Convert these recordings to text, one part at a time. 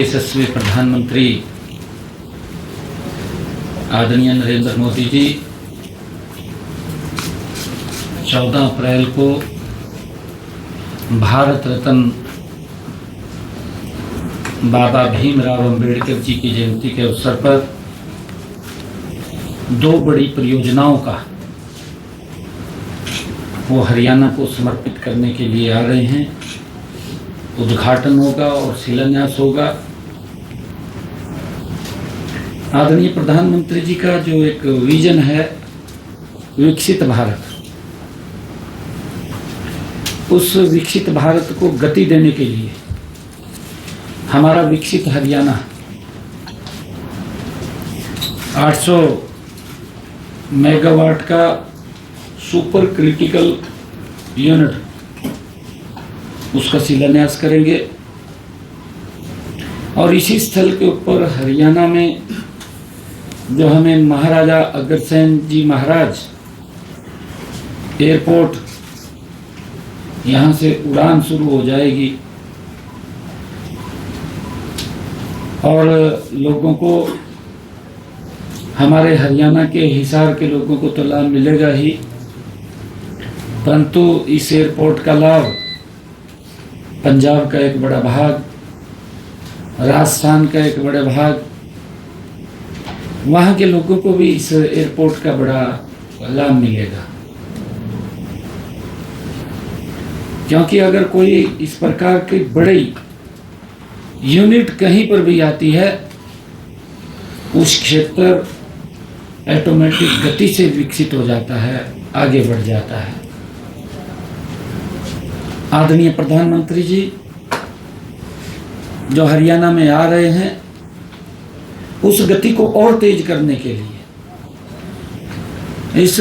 यशस्वी प्रधानमंत्री आदरणीय नरेंद्र मोदी जी 14 अप्रैल को भारत रत्न बाबा भीमराव अंबेडकर जी की जयंती के अवसर पर दो बड़ी परियोजनाओं का वो हरियाणा को समर्पित करने के लिए आ रहे हैं। उद्घाटन होगा और शिलान्यास होगा। आदरणीय प्रधानमंत्री जी का जो एक विजन है विकसित भारत, उस विकसित भारत को गति देने के लिए हमारा विकसित हरियाणा 800 मेगावाट का सुपर क्रिटिकल यूनिट उसका शिलान्यास करेंगे और इसी स्थल के ऊपर हरियाणा में जो हमें महाराजा अग्रसेन जी महाराज एयरपोर्ट यहाँ से उड़ान शुरू हो जाएगी और लोगों को, हमारे हरियाणा के हिसार के लोगों को तो लाभ मिलेगा ही, परंतु इस एयरपोर्ट का लाभ पंजाब का एक बड़ा भाग, राजस्थान का एक बड़ा भाग, वहाँ के लोगों को भी इस एयरपोर्ट का बड़ा लाभ मिलेगा। क्योंकि अगर कोई इस प्रकार की बड़ी यूनिट कहीं पर भी आती है, उस क्षेत्र ऑटोमेटिक गति से विकसित हो जाता है, आगे बढ़ जाता है। आदरणीय प्रधानमंत्री जी जो हरियाणा में आ रहे हैं, उस गति को और तेज करने के लिए, इस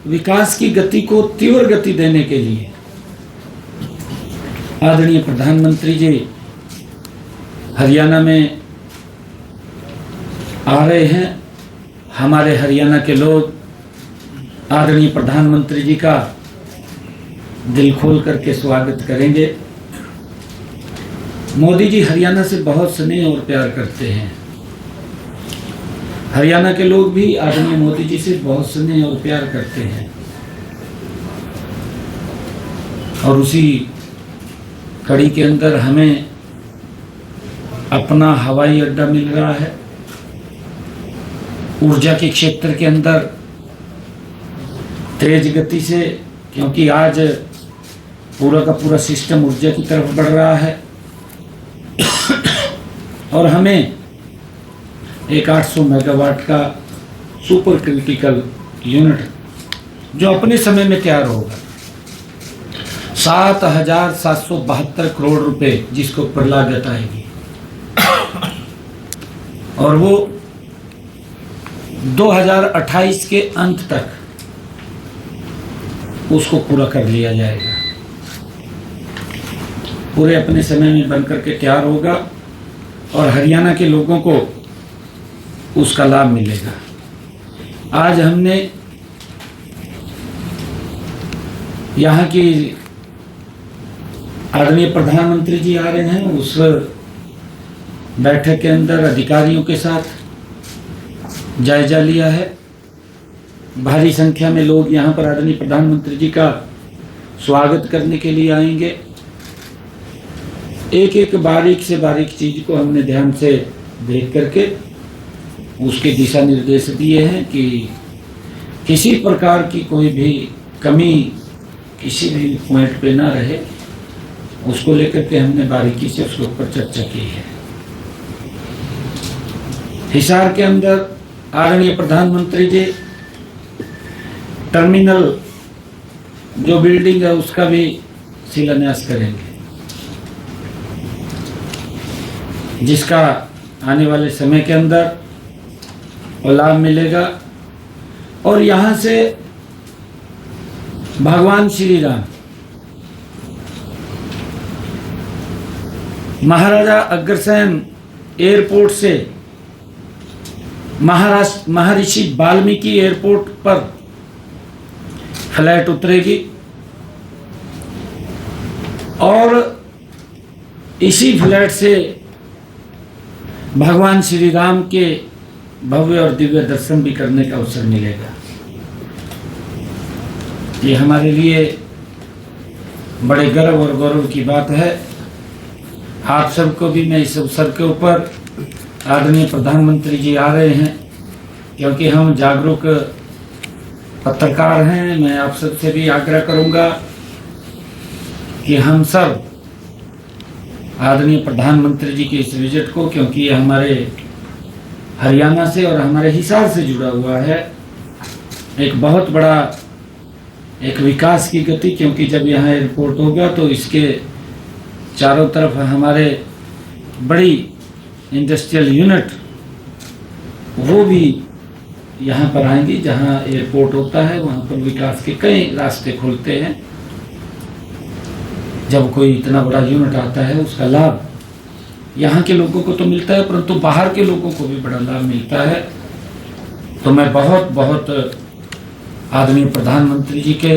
विकास की गति को तीव्र गति देने के लिए आदरणीय प्रधानमंत्री जी हरियाणा में आ रहे हैं। हमारे हरियाणा के लोग आदरणीय प्रधानमंत्री जी का दिल खोल करके स्वागत करेंगे। मोदी जी हरियाणा से बहुत स्नेह और प्यार करते हैं। हरियाणा के लोग भी आदरणीय मोदी जी से बहुत स्नेह और प्यार करते हैं और उसी कड़ी के अंदर हमें अपना हवाई अड्डा मिल रहा है। ऊर्जा के क्षेत्र के अंदर तेज गति से, क्योंकि आज पूरा का पूरा सिस्टम ऊर्जा की तरफ बढ़ रहा है और हमें एक 800 मेगावाट का सुपर क्रिटिकल यूनिट जो अपने समय में तैयार होगा, 7,772 करोड़ रुपए जिसको ऊपर लागत आएगी और वो 2028 के अंत तक उसको पूरा कर लिया जाएगा। पूरे अपने समय में बनकर के तैयार होगा और हरियाणा के लोगों को उसका लाभ मिलेगा। आज हमने यहाँ की आदरणीय प्रधानमंत्री जी आ रहे हैं, उस बैठक के अंदर अधिकारियों के साथ जायजा लिया है। भारी संख्या में लोग यहाँ पर आदरणीय प्रधानमंत्री जी का स्वागत करने के लिए आएंगे। एक एक बारीक से बारीक चीज को हमने ध्यान से देख करके उसके दिशा निर्देश दिए हैं कि किसी प्रकार की कोई भी कमी किसी भी पॉइंट पे ना रहे, उसको लेकर के हमने बारीकी से उसके ऊपर चर्चा की है। हिसार के अंदर आदरणीय प्रधानमंत्री जी टर्मिनल जो बिल्डिंग है उसका भी शिलान्यास करेंगे, जिसका आने वाले समय के अंदर लाभ मिलेगा। और यहाँ से भगवान श्री राम महाराजा अग्रसेन एयरपोर्ट से महर्षि वाल्मीकि एयरपोर्ट पर फ्लाइट उतरेगी और इसी फ्लाइट से भगवान श्री राम के भव्य और दिव्य दर्शन भी करने का अवसर मिलेगा। ये हमारे लिए बड़े गर्व और गौरव की बात है। आप सबको भी मैं इस अवसर के ऊपर, आदरणीय प्रधानमंत्री जी आ रहे हैं, क्योंकि हम जागरूक पत्रकार हैं, मैं आप सबसे भी आग्रह करूंगा कि हम सब आदरणीय प्रधानमंत्री जी के इस विजिट को, क्योंकि ये हमारे हरियाणा से और हमारे हिसार से जुड़ा हुआ है, एक बहुत बड़ा एक विकास की गति, क्योंकि जब यहाँ एयरपोर्ट होगा तो इसके चारों तरफ हमारे बड़ी इंडस्ट्रियल यूनिट वो भी यहाँ पर आएंगी। जहाँ एयरपोर्ट होता है वहाँ पर विकास के कई रास्ते खुलते हैं। जब कोई इतना बड़ा यूनिट आता है उसका लाभ यहाँ के लोगों को तो मिलता है, परंतु बाहर के लोगों को भी बड़ा लाभ मिलता है। तो मैं बहुत बहुत आदरणीय प्रधानमंत्री जी के